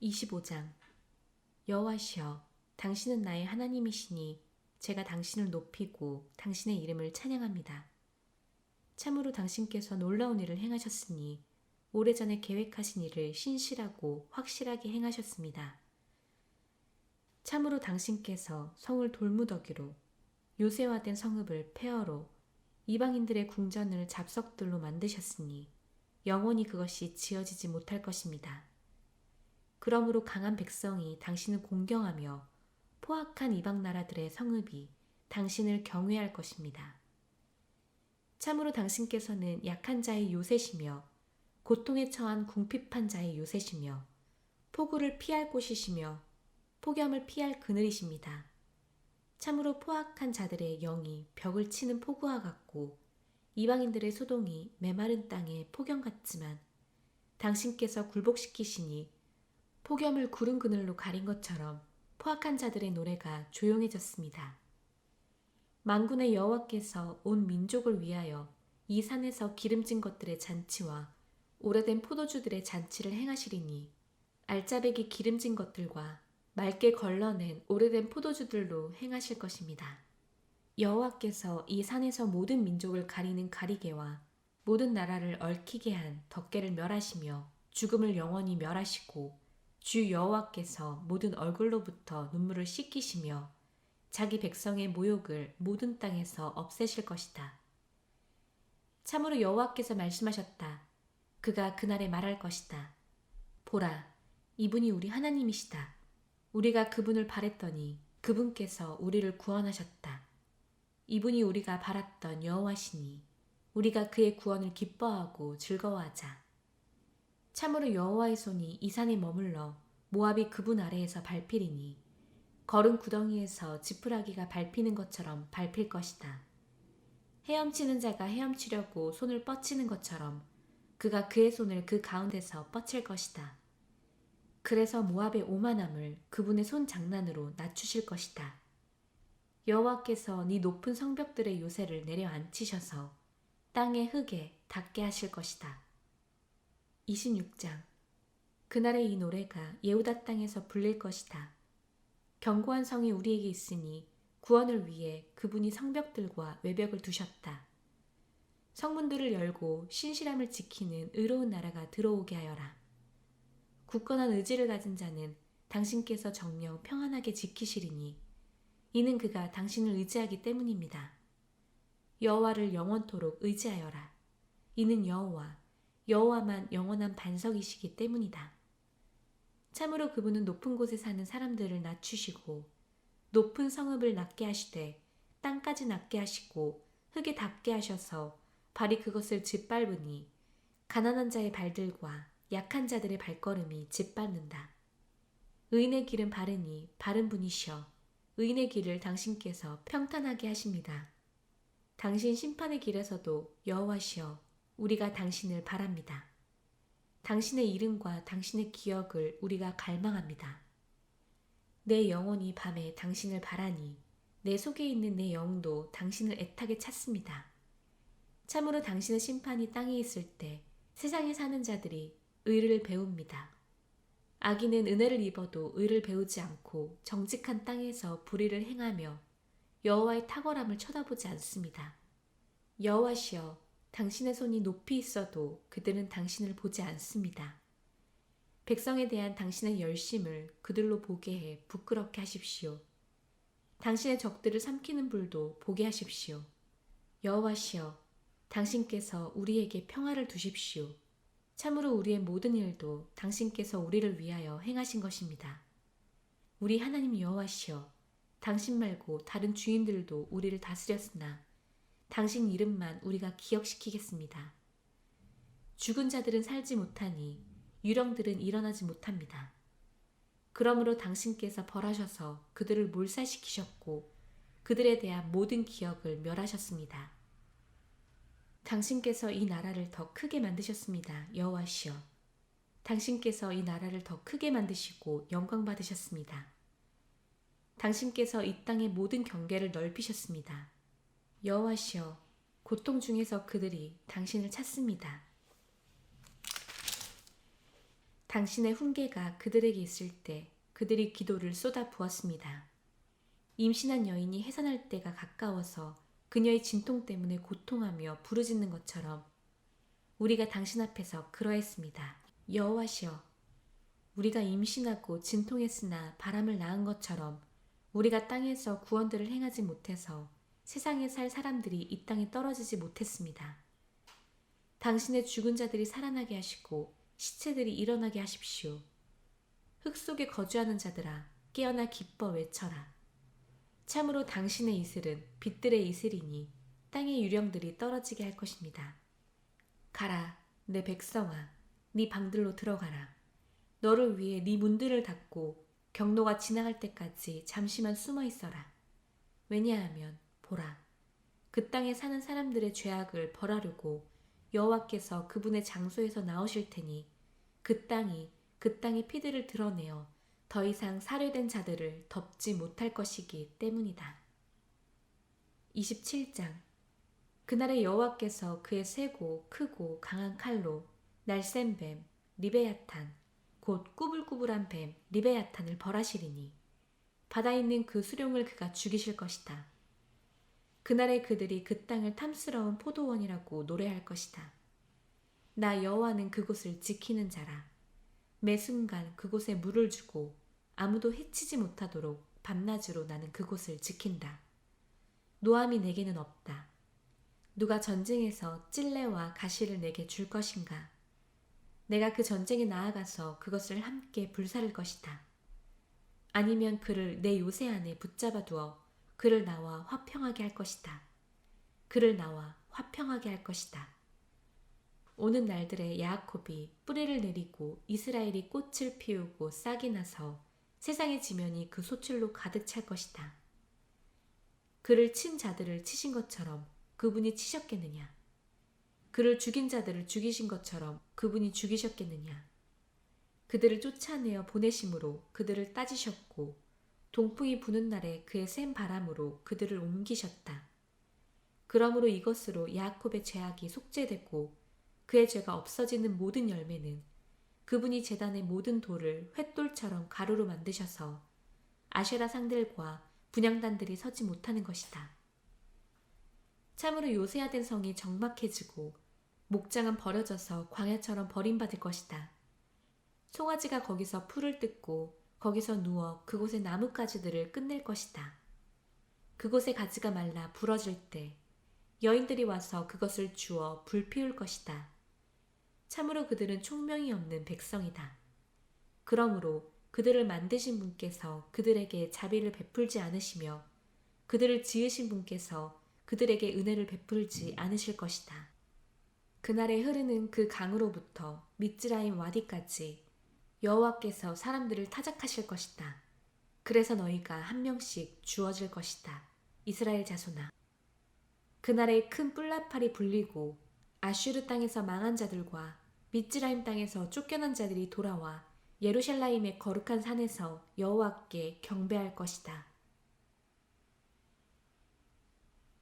25장. 여호와시여, 당신은 나의 하나님이시니 제가 당신을 높이고 당신의 이름을 찬양합니다. 참으로 당신께서 놀라운 일을 행하셨으니 오래전에 계획하신 일을 신실하고 확실하게 행하셨습니다. 참으로 당신께서 성을 돌무더기로, 요새화된 성읍을 폐허로, 이방인들의 궁전을 잡석들로 만드셨으니 영원히 그것이 지어지지 못할 것입니다. 그러므로 강한 백성이 당신을 공경하며 포악한 이방 나라들의 성읍이 당신을 경외할 것입니다. 참으로 당신께서는 약한 자의 요새시며 고통에 처한 궁핍한 자의 요새시며 폭우를 피할 곳이시며 폭염을 피할 그늘이십니다. 참으로 포악한 자들의 영이 벽을 치는 폭우와 같고 이방인들의 소동이 메마른 땅의 폭염 같지만 당신께서 굴복시키시니 폭염을 구름 그늘로 가린 것처럼 포악한 자들의 노래가 조용해졌습니다. 만군의 여호와께서 온 민족을 위하여 이 산에서 기름진 것들의 잔치와 오래된 포도주들의 잔치를 행하시리니 알짜배기 기름진 것들과 맑게 걸러낸 오래된 포도주들로 행하실 것입니다. 여호와께서 이 산에서 모든 민족을 가리는 가리개와 모든 나라를 얽히게 한 덮개를 멸하시며 죽음을 영원히 멸하시고 주 여호와께서 모든 얼굴로부터 눈물을 씻기시며 자기 백성의 모욕을 모든 땅에서 없애실 것이다. 참으로 여호와께서 말씀하셨다. 그가 그날에 말할 것이다. 보라, 이분이 우리 하나님이시다. 우리가 그분을 바랬더니 그분께서 우리를 구원하셨다. 이분이 우리가 바랐던 여호와시니 우리가 그의 구원을 기뻐하고 즐거워하자. 참으로 여호와의 손이 이 산에 머물러 모압이 그분 아래에서 밟히리니 거른 구덩이에서 지푸라기가 밟히는 것처럼 밟힐 것이다. 헤엄치는 자가 헤엄치려고 손을 뻗치는 것처럼 그가 그의 손을 그 가운데서 뻗칠 것이다. 그래서 모압의 오만함을 그분의 손 장난으로 낮추실 것이다. 여호와께서 네 높은 성벽들의 요새를 내려앉히셔서 땅의 흙에 닿게 하실 것이다. 26장. 그날의 이 노래가 예후다 땅에서 불릴 것이다. 견고한 성이 우리에게 있으니 구원을 위해 그분이 성벽들과 외벽을 두셨다. 성문들을 열고 신실함을 지키는 의로운 나라가 들어오게 하여라. 굳건한 의지를 가진 자는 당신께서 정녕 평안하게 지키시리니 이는 그가 당신을 의지하기 때문입니다. 여호와를 영원토록 의지하여라. 이는 여호와만 영원한 반석이시기 때문이다. 참으로 그분은 높은 곳에 사는 사람들을 낮추시고 높은 성읍을 낮게 하시되 땅까지 낮게 하시고 흙에 닿게 하셔서 발이 그것을 짓밟으니 가난한 자의 발들과 약한 자들의 발걸음이 짓밟는다. 의인의 길은 바르니 바른 분이시여 의인의 길을 당신께서 평탄하게 하십니다. 당신 심판의 길에서도 여호와시여 우리가 당신을 바랍니다. 당신의 이름과 당신의 기억을 우리가 갈망합니다. 내 영혼이 밤에 당신을 바라니 내 속에 있는 내 영도 당신을 애타게 찾습니다. 참으로 당신의 심판이 땅에 있을 때 세상에 사는 자들이 의를 배웁니다. 악인은 은혜를 입어도 의를 배우지 않고 정직한 땅에서 불의를 행하며 여호와의 탁월함을 쳐다보지 않습니다. 여호와시여 당신의 손이 높이 있어도 그들은 당신을 보지 않습니다. 백성에 대한 당신의 열심을 그들로 보게 해 부끄럽게 하십시오. 당신의 적들을 삼키는 불도 보게 하십시오. 여호와시여 당신께서 우리에게 평화를 두십시오. 참으로 우리의 모든 일도 당신께서 우리를 위하여 행하신 것입니다. 우리 하나님 여호와시여 당신 말고 다른 주인들도 우리를 다스렸으나 당신 이름만 우리가 기억시키겠습니다. 죽은 자들은 살지 못하니 유령들은 일어나지 못합니다. 그러므로 당신께서 벌하셔서 그들을 몰살시키셨고 그들에 대한 모든 기억을 멸하셨습니다. 당신께서 이 나라를 더 크게 만드셨습니다. 여호와시여 당신께서 이 나라를 더 크게 만드시고 영광 받으셨습니다. 당신께서 이 땅의 모든 경계를 넓히셨습니다. 여호와시여 고통 중에서 그들이 당신을 찾습니다. 당신의 훈계가 그들에게 있을 때 그들이 기도를 쏟아 부었습니다. 임신한 여인이 해산할 때가 가까워서 그녀의 진통 때문에 고통하며 부르짖는 것처럼 우리가 당신 앞에서 그러했습니다. 여호와시여, 우리가 임신하고 진통했으나 바람을 낳은 것처럼 우리가 땅에서 구원들을 행하지 못해서 세상에 살 사람들이 이 땅에 떨어지지 못했습니다. 당신의 죽은 자들이 살아나게 하시고 시체들이 일어나게 하십시오. 흙 속에 거주하는 자들아, 깨어나 기뻐 외쳐라. 참으로 당신의 이슬은 빛들의 이슬이니 땅의 유령들이 떨어지게 할 것입니다. 가라, 내 백성아, 네 방들로 들어가라. 너를 위해 네 문들을 닫고 경로가 지나갈 때까지 잠시만 숨어 있어라. 왜냐하면 보라, 그 땅에 사는 사람들의 죄악을 벌하려고 여호와께서 그분의 장소에서 나오실 테니 그 땅의 피들을 드러내어 더 이상 살해된 자들을 덮지 못할 것이기 때문이다. 27장. 그날에 여호와께서 그의 세고 크고 강한 칼로 날쌘 뱀 리베야탄 곧 꾸불꾸불한 뱀 리베야탄을 벌하시리니 바다에 있는 그 수룡을 그가 죽이실 것이다. 그날에 그들이 그 땅을 탐스러운 포도원이라고 노래할 것이다. 나 여호와는 그곳을 지키는 자라. 매 순간 그곳에 물을 주고 아무도 해치지 못하도록 밤낮으로 나는 그곳을 지킨다. 노함이 내게는 없다. 누가 전쟁에서 찔레와 가시를 내게 줄 것인가? 내가 그 전쟁에 나아가서 그것을 함께 불사를 것이다. 아니면 그를 내 요새 안에 붙잡아 두어 그를 나와 화평하게 할 것이다. 그를 나와 화평하게 할 것이다. 오는 날들에 야곱이 뿌리를 내리고 이스라엘이 꽃을 피우고 싹이 나서 세상의 지면이 그 소출로 가득 찰 것이다. 그를 친 자들을 치신 것처럼 그분이 치셨겠느냐? 그를 죽인 자들을 죽이신 것처럼 그분이 죽이셨겠느냐? 그들을 쫓아내어 보내심으로 그들을 따지셨고 동풍이 부는 날에 그의 센 바람으로 그들을 옮기셨다. 그러므로 이것으로 야곱의 죄악이 속죄되고 그의 죄가 없어지는 모든 열매는 그분이 제단의 모든 돌을 횃돌처럼 가루로 만드셔서 아쉐라 상들과 분향단들이 서지 못하는 것이다. 참으로 요새화된 성이 적막해지고 목장은 버려져서 광야처럼 버림받을 것이다. 송아지가 거기서 풀을 뜯고 거기서 누워 그곳의 나뭇가지들을 끝낼 것이다. 그곳의 가지가 말라 부러질 때 여인들이 와서 그것을 주워 불 피울 것이다. 참으로 그들은 총명이 없는 백성이다. 그러므로 그들을 만드신 분께서 그들에게 자비를 베풀지 않으시며 그들을 지으신 분께서 그들에게 은혜를 베풀지 않으실 것이다. 그날에 흐르는 그 강으로부터 미즈라임 와디까지 여호와께서 사람들을 타작하실 것이다. 그래서 너희가 한 명씩 주어질 것이다. 이스라엘 자손아. 그날에 큰 뿔나팔이 불리고 아슈르 땅에서 망한 자들과 미즈라임 땅에서 쫓겨난 자들이 돌아와 예루살렘의 거룩한 산에서 여호와께 경배할 것이다.